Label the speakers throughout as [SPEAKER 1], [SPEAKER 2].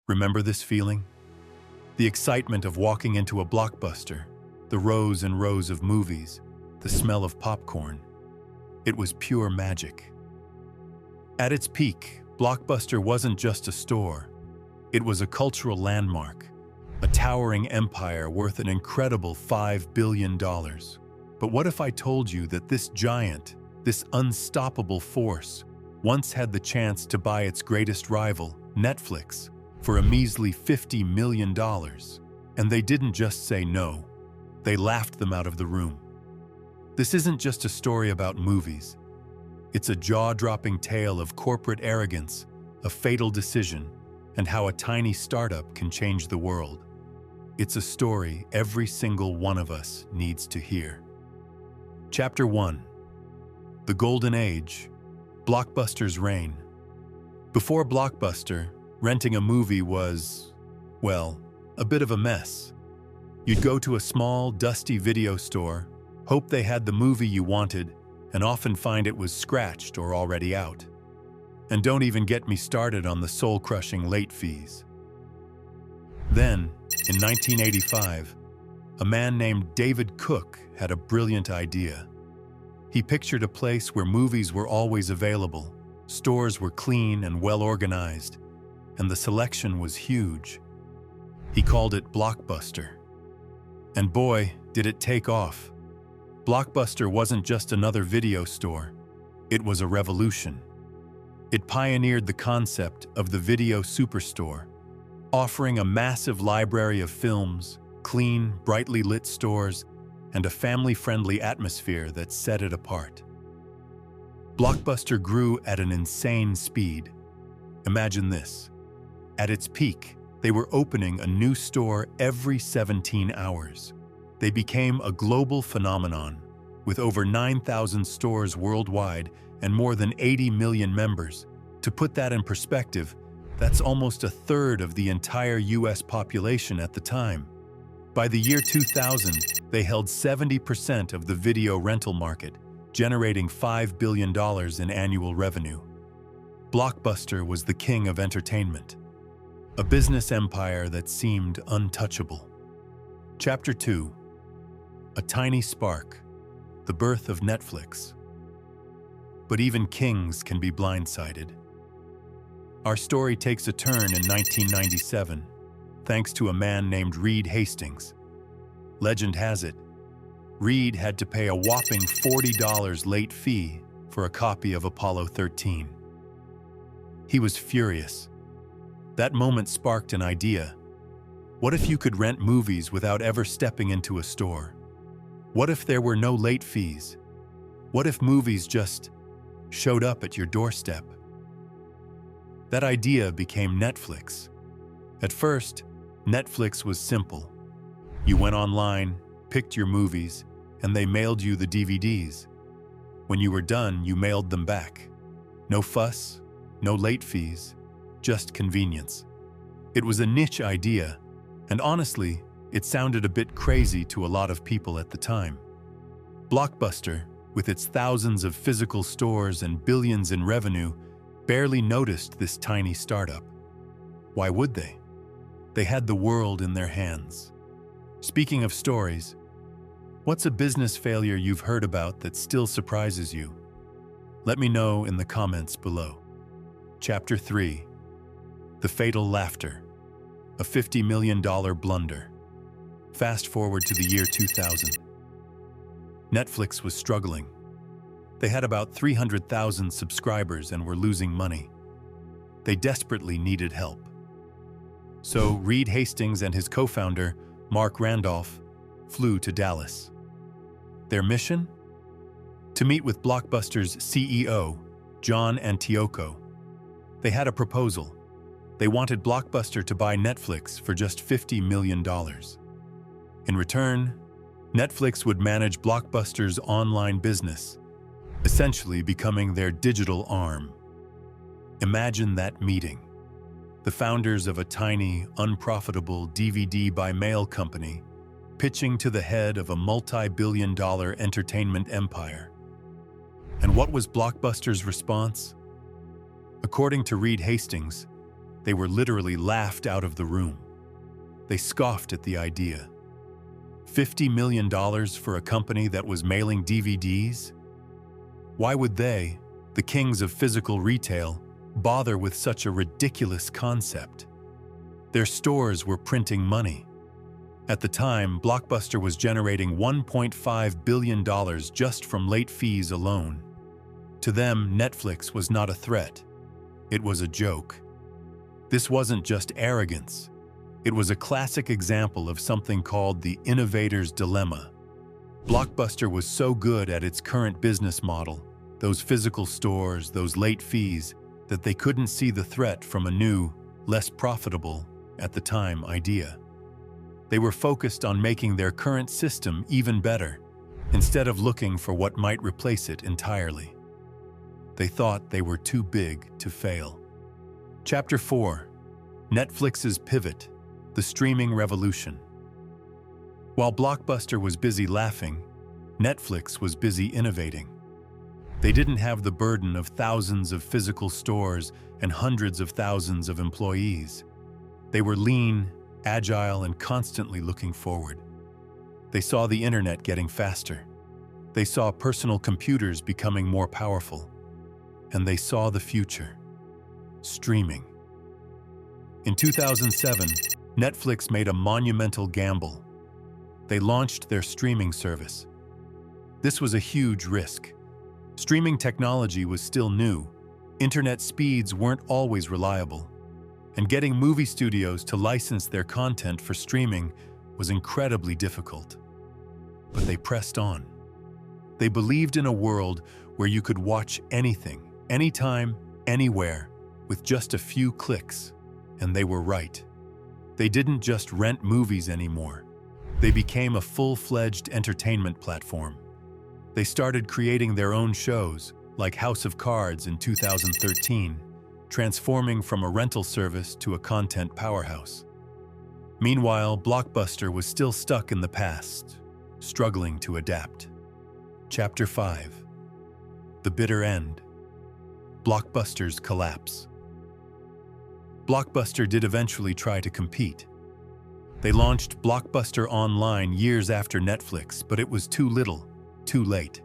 [SPEAKER 1] Remember this feeling? The excitement of walking into a Blockbuster, the rows and rows of movies, the smell of popcorn. It was pure magic. At its peak, Blockbuster wasn't just a store. It was a cultural landmark, a towering empire worth an incredible $5 billion. But what if I told you that this giant, this unstoppable force, once had the chance to buy its greatest rival, Netflix, for a measly $50 million? And they didn't just say no, they laughed them out of the room. This isn't just a story about movies. It's a jaw-dropping tale of corporate arrogance, a fatal decision, and how a tiny startup can change the world. It's a story every single one of us needs to hear. Chapter 1. The Golden Age, Blockbuster's Reign. Before Blockbuster, renting a movie was, well, a bit of a mess. You'd go to a small, dusty video store, hope they had the movie you wanted, and often find it was scratched or already out. And don't even get me started on the soul-crushing late fees. Then, in 1985, a man named David Cook had a brilliant idea. He pictured a place where movies were always available, stores were clean and well-organized, and the selection was huge. He called it Blockbuster. And boy, did it take off. Blockbuster wasn't just another video store. It was a revolution. It pioneered the concept of the video superstore, offering a massive library of films, clean, brightly lit stores, and a family-friendly atmosphere that set it apart. Blockbuster grew at an insane speed. Imagine this. At its peak, they were opening a new store every 17 hours. They became a global phenomenon, with over 9,000 stores worldwide and more than 80 million members. To put that in perspective, that's almost a third of the entire US population at the time. By the year 2000, they held 70% of the video rental market, generating $5 billion in annual revenue. Blockbuster was the king of entertainment, a business empire that seemed untouchable. Chapter 2. A Tiny Spark, the birth of Netflix. But even kings can be blindsided. Our story takes a turn in 1997, thanks to a man named Reed Hastings. Legend has it, Reed had to pay a whopping $40 late fee for a copy of Apollo 13. He was furious. That moment sparked an idea. What if you could rent movies without ever stepping into a store? What if there were no late fees? What if movies just showed up at your doorstep? That idea became Netflix. At first, Netflix was simple. You went online, picked your movies, and they mailed you the DVDs. When you were done, you mailed them back. No fuss, no late fees, just convenience. It was a niche idea, and honestly, it sounded a bit crazy to a lot of people at the time. Blockbuster, with its thousands of physical stores and billions in revenue, barely noticed this tiny startup. Why would they? They had the world in their hands. Speaking of stories, what's a business failure you've heard about that still surprises you? Let me know in the comments below. Chapter 3. The Fatal Laughter, a $50 million blunder. Fast forward to the year 2000. Netflix was struggling. They had about 300,000 subscribers and were losing money. They desperately needed help. So Reed Hastings and his co-founder, Mark Randolph, flew to Dallas. Their mission? To meet with Blockbuster's CEO, John Antioco. They had a proposal. They wanted Blockbuster to buy Netflix for just $50 million. In return, Netflix would manage Blockbuster's online business, essentially becoming their digital arm. Imagine that meeting. The founders of a tiny, unprofitable DVD-by-mail company pitching to the head of a multi-billion-dollar entertainment empire. And what was Blockbuster's response? According to Reed Hastings, They were literally laughed out of the room. They scoffed at the idea. $50 million for a company that was mailing DVDs? Why would they, the kings of physical retail, bother with such a ridiculous concept? Their stores were printing money. At the time, Blockbuster was generating $1.5 billion just from late fees alone. To them, Netflix was not a threat. It was a joke. This wasn't just arrogance. It was a classic example of something called the innovator's dilemma. Blockbuster was so good at its current business model, those physical stores, those late fees, that they couldn't see the threat from a new, less profitable, at the time, idea. They were focused on making their current system even better, instead of looking for what might replace it entirely. They thought they were too big to fail. Chapter 4: Netflix's Pivot, the Streaming Revolution. While Blockbuster was busy laughing, Netflix was busy innovating. They didn't have the burden of thousands of physical stores and hundreds of thousands of employees. They were lean, agile, and constantly looking forward. They saw the internet getting faster. They saw personal computers becoming more powerful. And they saw the future: streaming. In 2007, Netflix made a monumental gamble. They launched their streaming service. This was a huge risk. Streaming technology was still new. Internet speeds weren't always reliable. And getting movie studios to license their content for streaming was incredibly difficult. But they pressed on. They believed in a world where you could watch anything, anytime, anywhere, with just a few clicks. And they were right. They didn't just rent movies anymore. They became a full-fledged entertainment platform. They started creating their own shows, like House of Cards in 2013, transforming from a rental service to a content powerhouse. Meanwhile, Blockbuster was still stuck in the past, struggling to adapt. Chapter 5: The Bitter End. Blockbuster's Collapse. Blockbuster did eventually try to compete. They launched Blockbuster Online years after Netflix, but it was too little, too late.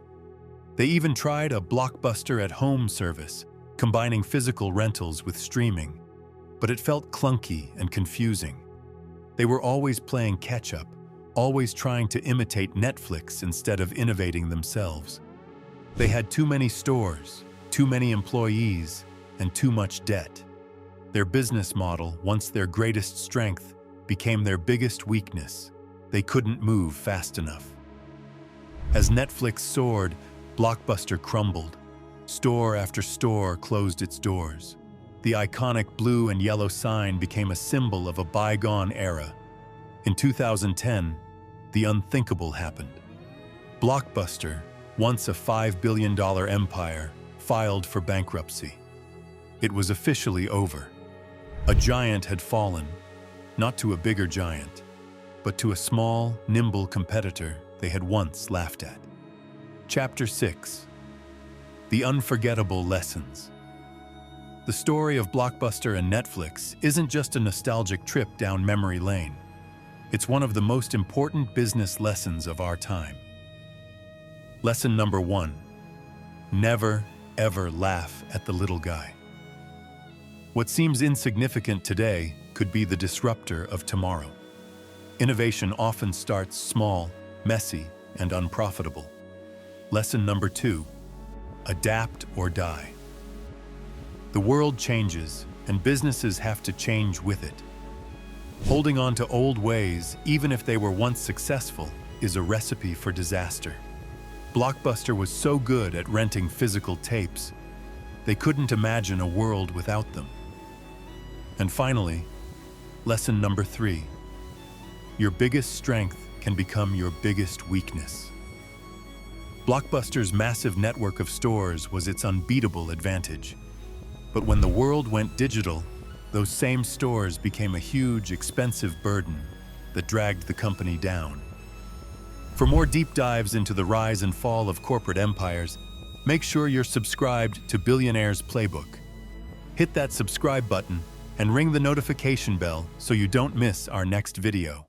[SPEAKER 1] They even tried a Blockbuster at Home service, combining physical rentals with streaming, but it felt clunky and confusing. They were always playing catch-up, always trying to imitate Netflix instead of innovating themselves. They had too many stores, too many employees, and too much debt. Their business model, once their greatest strength, became their biggest weakness. They couldn't move fast enough. As Netflix soared, Blockbuster crumbled. Store after store closed its doors. The iconic blue and yellow sign became a symbol of a bygone era. In 2010, the unthinkable happened. Blockbuster, once a $5 billion empire, filed for bankruptcy. It was officially over. A giant had fallen, not to a bigger giant, but to a small, nimble competitor they had once laughed at. Chapter 6: The Unforgettable Lessons. The story of Blockbuster and Netflix isn't just a nostalgic trip down memory lane. It's one of the most important business lessons of our time. Lesson number 1: never, ever laugh at the little guy. What seems insignificant today could be the disruptor of tomorrow. Innovation often starts small, messy, and unprofitable. Lesson number 2: adapt or die. The world changes, and businesses have to change with it. Holding on to old ways, even if they were once successful, is a recipe for disaster. Blockbuster was so good at renting physical tapes, they couldn't imagine a world without them. And finally, lesson number 3: your biggest strength can become your biggest weakness. Blockbuster's massive network of stores was its unbeatable advantage. But when the world went digital, those same stores became a huge, expensive burden that dragged the company down. For more deep dives into the rise and fall of corporate empires, make sure you're subscribed to Billionaire's Playbook. Hit that subscribe button and ring the notification bell so you don't miss our next video.